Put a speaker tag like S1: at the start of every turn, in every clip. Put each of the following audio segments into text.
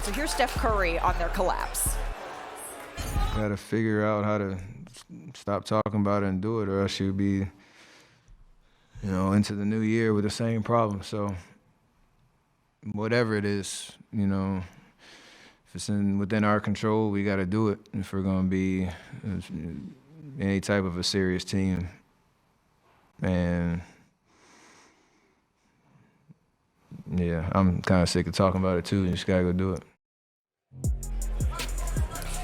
S1: So here's Steph Curry on their collapse.
S2: Got to figure out how to stop talking about it and do it, or else you'll be, into the new year with the same problem. So whatever it is, if it's within our control, we got to do it if we're going to be any type of a serious team. And yeah, I'm kind of sick of talking about it too. You just got to go do it.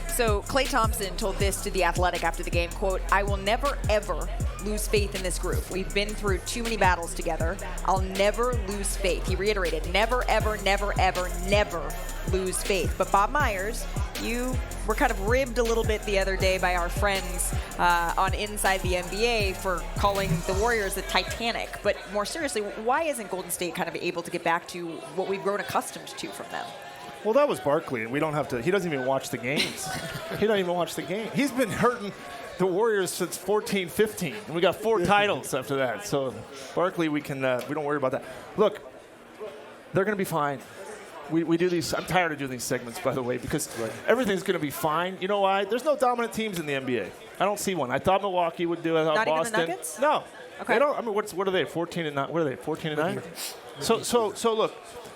S1: So Klay Thompson told this to The Athletic after the game, quote, "I will never, ever lose faith in this group. We've been through too many battles together. I'll never lose faith." He reiterated, never, ever, never, ever, never lose faith. But Bob Myers, you were kind of ribbed a little bit the other day by our friends on Inside the NBA for calling the Warriors the Titanic. But more seriously, why isn't Golden State kind of able to get back to what we've grown accustomed to from them?
S3: Well, that was Barkley, and we don't have to. He doesn't even watch the games. He don't even watch the game. He's been hurting the Warriors since 14-15, and we got 4 titles after that. So Barkley, we don't worry about that. Look, they're going to be fine. We do these. I'm tired of doing these segments, by the way, because everything's going to be fine. You know why? There's no dominant teams in the NBA. I don't see one. I thought Milwaukee would do it. I thought
S1: Not
S3: Boston.
S1: even the Nuggets?
S3: No.
S1: Okay.
S3: They don't. I mean, what are they? 14 and 9. What are they? 14 and 9. So look.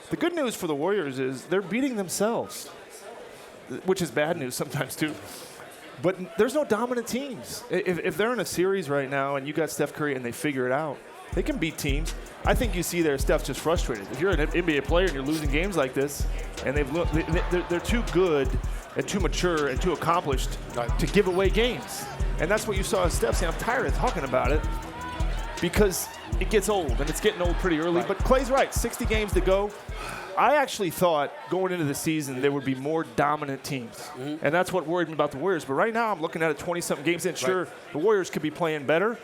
S3: The good news for the Warriors is they're beating themselves, which is bad news sometimes too. But there's no dominant teams. If they're in a series right now and you got Steph Curry and they figure it out, they can beat teams. I think you see there Steph's just frustrated. If you're an NBA player and you're losing games like this, and they're too good and too mature and too accomplished to give away games. And that's what you saw as Steph saying, "I'm tired of talking about it," because it gets old, and it's getting old pretty early. Right. But Klay's right, 60 games to go. I actually thought going into the season there would be more dominant teams, and that's what worried me about the Warriors. But right now I'm looking at it 20-something games in. Sure, the Warriors could be playing better,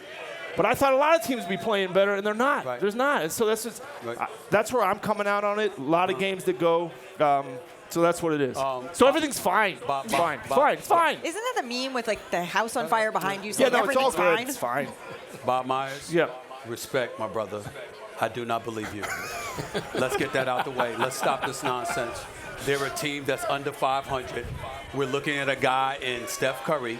S3: but I thought a lot of teams would be playing better, and they're not. Right. There's not. And so that's just that's where I'm coming out on it. A lot of games to go. So that's what it is. So everything's fine. Fine.
S1: Isn't that the meme with like the house on fire behind you?
S3: Yeah, no,
S1: everything's
S3: it's all good.
S1: fine?
S3: It's fine.
S4: Bob Myers?
S3: Yeah.
S4: Respect, my brother. I do not believe you. Let's get that out the way. Let's stop this nonsense. They're a team that's under 500. We're looking at a guy in Steph Curry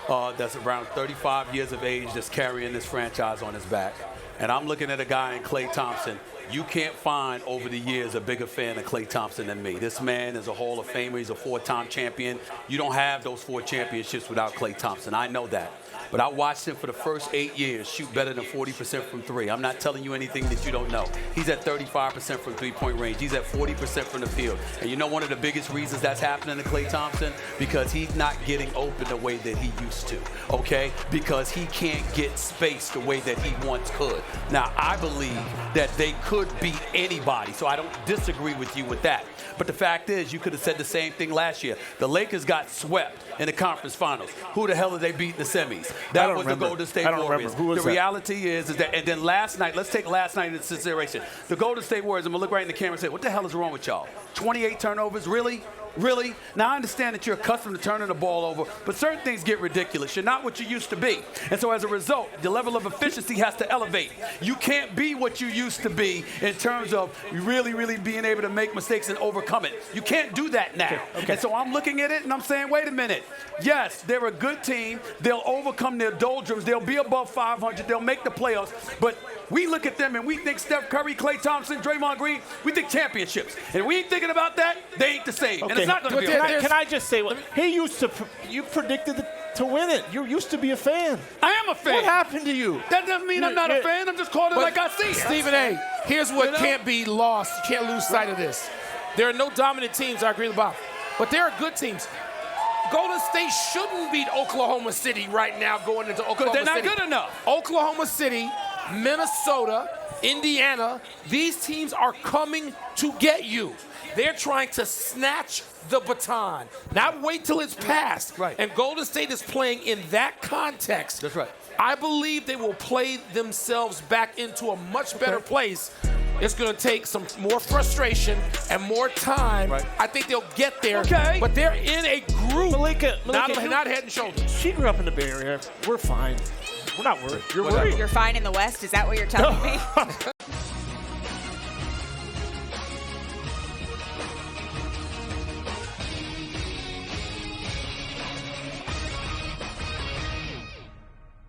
S4: that's around 35 years of age that's carrying this franchise on his back. And I'm looking at a guy in Klay Thompson. You can't find over the years a bigger fan of Klay Thompson than me. This man is a Hall of Famer. He's a 4-time champion. You don't have those 4 championships without Klay Thompson. I know that. But I watched him for the first 8 years shoot better than 40% from 3. I'm not telling you anything that you don't know. He's at 35% from 3-point range. He's at 40% from the field. And you know one of the biggest reasons that's happening to Klay Thompson? Because he's not getting open the way that he used to, okay? Because he can't get space the way that he once could. Now, I believe that they could beat anybody, so I don't disagree with you with that. But the fact is, you could have said the same thing last year. The Lakers got swept in the conference finals. Who the hell did they beat in the semis? That was the Golden State Warriors. The reality is that, and then last night, let's take last night into consideration. The Golden State Warriors, I'm going to look right in the camera and say, what the hell is wrong with y'all? 28 turnovers, really? Really? Now, I understand that you're accustomed to turning the ball over, but certain things get ridiculous. You're not what you used to be. And so as a result, the level of efficiency has to elevate. You can't be what you used to be in terms of really, really being able to make mistakes and overcome it. You can't do that now. Okay. And so I'm looking at it and I'm saying, wait a minute. Yes, they're a good team. They'll overcome their doldrums. They'll be above 500. They'll make the playoffs. But we look at them and we think Steph Curry, Klay Thompson, Draymond Green, we think championships. And we ain't thinking about that, they ain't the same. Okay. And it's not going to be okay.
S3: Can I just say, you predicted to win it. You used to be a fan.
S4: I am a fan.
S3: What happened to you?
S4: That doesn't mean I'm not a fan. I'm just calling it like I see it.
S5: Stephen A., here's what can't be lost. You can't lose sight of this. There are no dominant teams, I agree with Bob. But there are good teams. Golden State shouldn't beat Oklahoma City right now going into Oklahoma City.
S4: They're not good enough.
S5: Oklahoma City, Minnesota, Indiana, these teams are coming to get you. They're trying to snatch the baton, not wait till it's passed.
S4: Right.
S5: And Golden State is playing in that context.
S4: That's right.
S5: I believe they will play themselves back into a much better place. It's going to take some more frustration and more time. Right. I think they'll get there.
S4: Okay.
S5: But they're in a group.
S3: Malika,
S5: not head and shoulders.
S3: She grew up in the Bay Area. We're fine. We're not worried. You're worried.
S1: You're fine in the West? Is that what you're telling me?